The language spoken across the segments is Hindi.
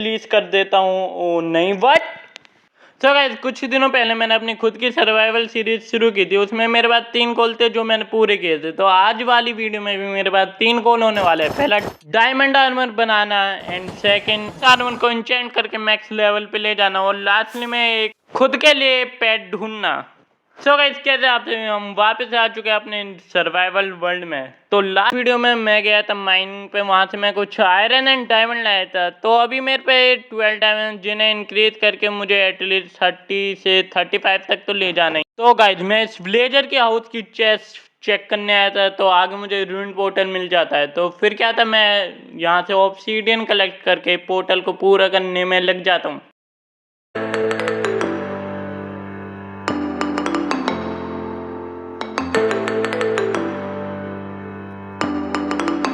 रिलीज कर देता हूँ। ओ नहीं, व्हाट। सो गाइस, कुछ दिनों पहले मैंने अपनी खुद की सर्वाइवल सीरीज शुरू की थी। उसमें मेरे पास 3 गोल थे जो मैंने पूरे किए थे। तो आज वाली वीडियो में भी मेरे पास 3 गोल होने वाले हैं। पहला diamond armour banana and second armour को इंचेंट करके मैक्स लेवल पे ले जाना और लास्टली में एक खुद के लिए पेट ढूंढना। सो गाइस, कैसे आपसे हम वापस आ चुके हैं अपने सर्वाइवल वर्ल्ड में। तो लास्ट वीडियो में मैं गया था माइनिंग पे, वहां से मैं कुछ आयरन एंड डायमंड लाया था। तो अभी मेरे पे 12 डायमंड, जिन्हें इंक्रीज करके मुझे एटलीस्ट 30 से 35 तक तो ले जाना है। तो गाइस, मैं इस विलेजर के हाउस की चेस्ट चेक करने आया था, तो आगे मुझे रूइन पोर्टल मिल जाता है। तो फिर क्या था, मैं यहाँ से ऑब्सीडियन कलेक्ट करके पोर्टल को पूरा करने में लग जाता हूँ।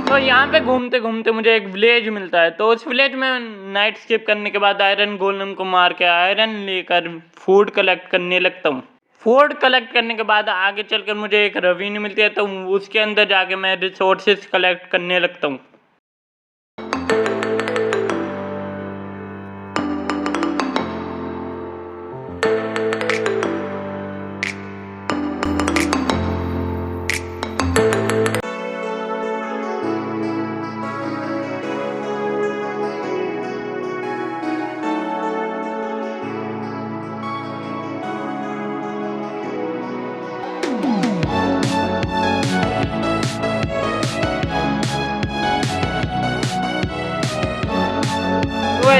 तो यहाँ पे घूमते घूमते मुझे एक विलेज मिलता है। तो उस विलेज में नाइट स्किप करने के बाद आयरन गोलम को मार के आयरन लेकर फूड कलेक्ट करने लगता हूँ। फूड कलेक्ट करने के बाद आगे चलकर मुझे एक रवीन मिलती है, तो उसके अंदर जाके मैं रिसोर्सेज कलेक्ट करने लगता हूँ।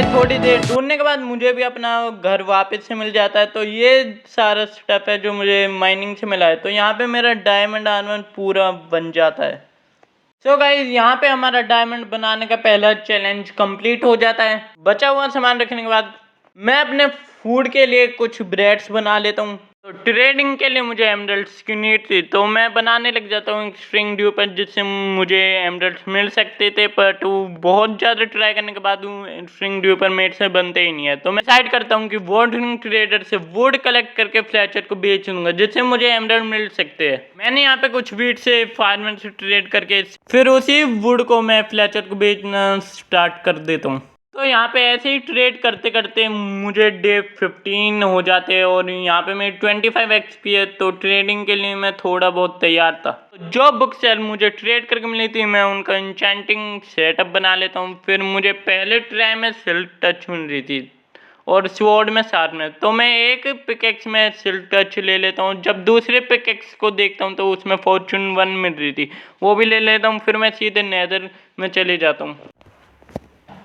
थोड़ी देर ढूंढने के बाद मुझे भी अपना घर वापस से मिल जाता है। तो ये सारा स्टेप है जो मुझे माइनिंग से मिला है। तो यहाँ पे मेरा डायमंड आर्मर पूरा बन जाता है। सो गाइस, यहाँ पे हमारा डायमंड बनाने का पहला चैलेंज कंप्लीट हो जाता है। बचा हुआ सामान रखने के बाद मैं अपने फूड के लिए कुछ ब्रेड्स बना लेता हूँ। तो ट्रेडिंग के लिए मुझे एमरल्ड्स की नीड थी, तो मैं बनाने लग जाता हूँ स्ट्रिंग ड्यू पर, जिससे मुझे एमरल्ड्स मिल सकते थे। बट बहुत ज़्यादा ट्राई करने के बाद स्ट्रिंग ड्यू पर मेरे से बनते ही नहीं है। तो मैं डिसाइड करता हूँ कि वुड ट्रेडर से वुड कलेक्ट करके फ्लैचर को बेच दूंगा, जिससे मुझे एमरल्ड मिल सकते हैं। मैंने यहाँ पे कुछ वीट से फार्मर से ट्रेड करके फिर उसी वुड को मैं फ्लैचर को बेचना स्टार्ट कर देता हूँ। तो यहाँ पे ऐसे ही ट्रेड करते करते मुझे डे 15 हो जाते हैं और यहाँ पे मेरी 25 एक्सपी है। तो ट्रेडिंग के लिए मैं थोड़ा बहुत तैयार था। तो जो बुक सेल मुझे ट्रेड करके मिली थी, मैं उनका इंचेंटिंग सेटअप बना लेता हूँ। फिर मुझे पहले ट्राई में सिल्क टच मिल रही थी और स्वॉर्ड में शार्पनेस, तो मैं एक पिकेक्स में सिल्क टच ले लेता हूँ। जब दूसरे पिकेक्स को देखता हूँ तो उसमें फॉर्चून 1 मिल रही थी, वो भी ले लेता हूँ। फिर मैं सीधे नेदर में चले जाता हूँ।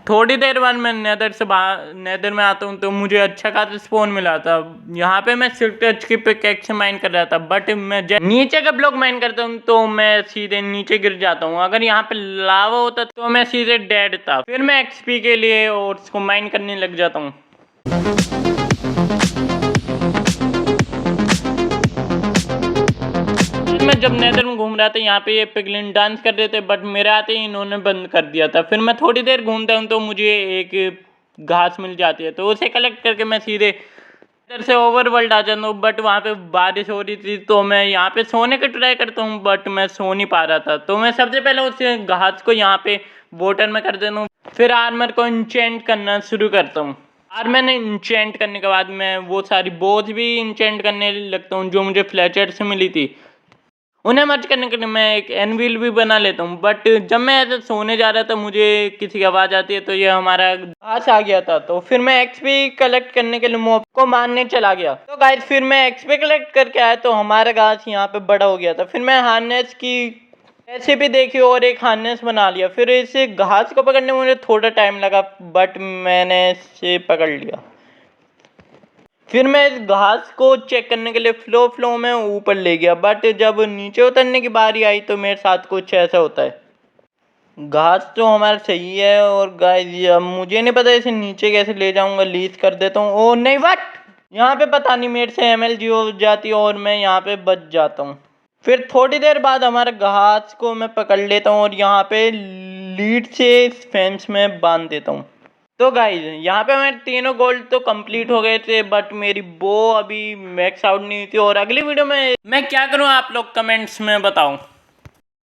थोड़ी देर बाद मैं नेदर में आता हूँ, तो मुझे अच्छा खासा स्पोन मिला था। यहाँ पे मैं सिल्क टच की पिकेक्स से माइन कर रहा था, बट मैं नीचे का ब्लॉक माइन करता हूँ तो मैं सीधे नीचे गिर जाता हूँ। अगर यहाँ पे लावा होता तो मैं सीधे डेड था। फिर मैं एक्सपी के लिए और उसको माइन करने लग जाता हूँ। मैं जब नेदर में घूम रहा था, यहाँ पे ये पिगलिन डांस कर रहे थे, बट मेरे आते ही इन्होंने बंद कर दिया था। फिर मैं थोड़ी देर घूमता हूँ तो मुझे एक घास मिल जाती है, तो उसे कलेक्ट करके मैं सीधे इधर से ओवरवर्ल्ड आ जाता हूँ। बट वहाँ पे बारिश हो रही थी, तो मैं यहाँ पे सोने का ट्राई करता हूँ, बट मैं सो नहीं पा रहा था। तो मैं सबसे पहले उस घास को यहाँ पे बोटल में कर देता हूँ। फिर आर्मर को इंचेंट करना शुरू करता हूँ। आर्मर ने इंचेंट करने के बाद मैं वो सारी बोझ भी इंचेंट करने लगता हूँ जो मुझे फ्लैचर से मिली थी। उन्हें मर्ज करने के लिए मैं एक एनवील भी बना लेता हूँ। बट जब मैं ऐसे सोने जा रहा था, मुझे किसी की आवाज़ आती है, तो ये हमारा घास आ गया था। तो फिर मैं एक्सपी कलेक्ट करने के लिए मॉब को मारने चला गया। तो गाइस, फिर मैं एक्सपी कलेक्ट करके आया तो हमारा घास यहाँ पे बड़ा हो गया था। फिर मैं हार्नेस की रेसिपी देखी और एक हार्नेस बना लिया। फिर इस घास को पकड़ने में मुझे थोड़ा टाइम लगा, बट मैंने इसे पकड़ लिया। फिर मैं इस घास को चेक करने के लिए फ्लो में ऊपर ले गया, बट जब नीचे उतरने की बारी आई तो मेरे साथ कुछ ऐसा होता है। घास तो हमारा सही है और गाइस, अब मुझे नहीं पता इसे नीचे कैसे ले जाऊंगा। लीज कर देता हूँ। ओ नहीं, व्हाट। यहाँ पे पता नहीं मेरे से एमएलजी हो जाती है और मैं यहाँ पे बच जाता हूँ। फिर थोड़ी देर बाद हमारे घास को मैं पकड़ लेता हूँ और यहाँ पे लीड से फेंस में बांध देता हूँ। तो गाइज, यहाँ पे मेरे तीनों गोल्ड तो कंप्लीट हो गए थे, बट मेरी बो अभी मैक्स आउट नहीं हुई थी। और अगली वीडियो में मैं क्या करूँ, आप लोग कमेंट्स में बताओ।